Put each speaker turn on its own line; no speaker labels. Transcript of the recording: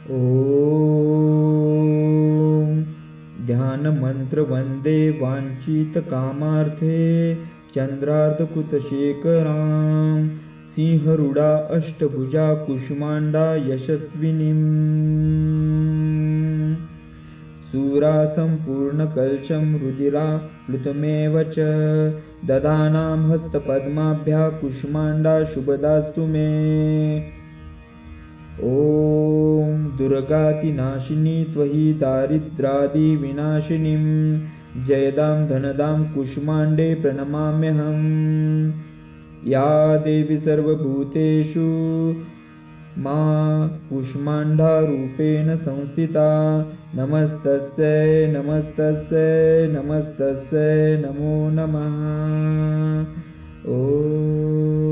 ॐ ध्यानमन्त्र वन्दे वाञ्छितकामार्थे चन्द्रार्धकुतशेखरां सिंहरूढा अष्टभुजा कुष्माण्डा यशस्विनीम् सूरा सम्पूर्णकलशं रुधिरा प्लुतमेव च ददानां हस्तपद्माभ्यां कुष्माण्डा शुभदास्तु मे। ॐ दुर्गातिनाशिनी त्वयि दारिद्रादिविनाशिनीं जयदां धनदां कुष्माण्डे प्रणमाम्यहम्। या देवी सर्वभूतेषु मा कुष्माण्डारूपेण संस्थिता नमस्तस्यै नमस्तस्यै नमस्तस्यै नमो नमः। ॐ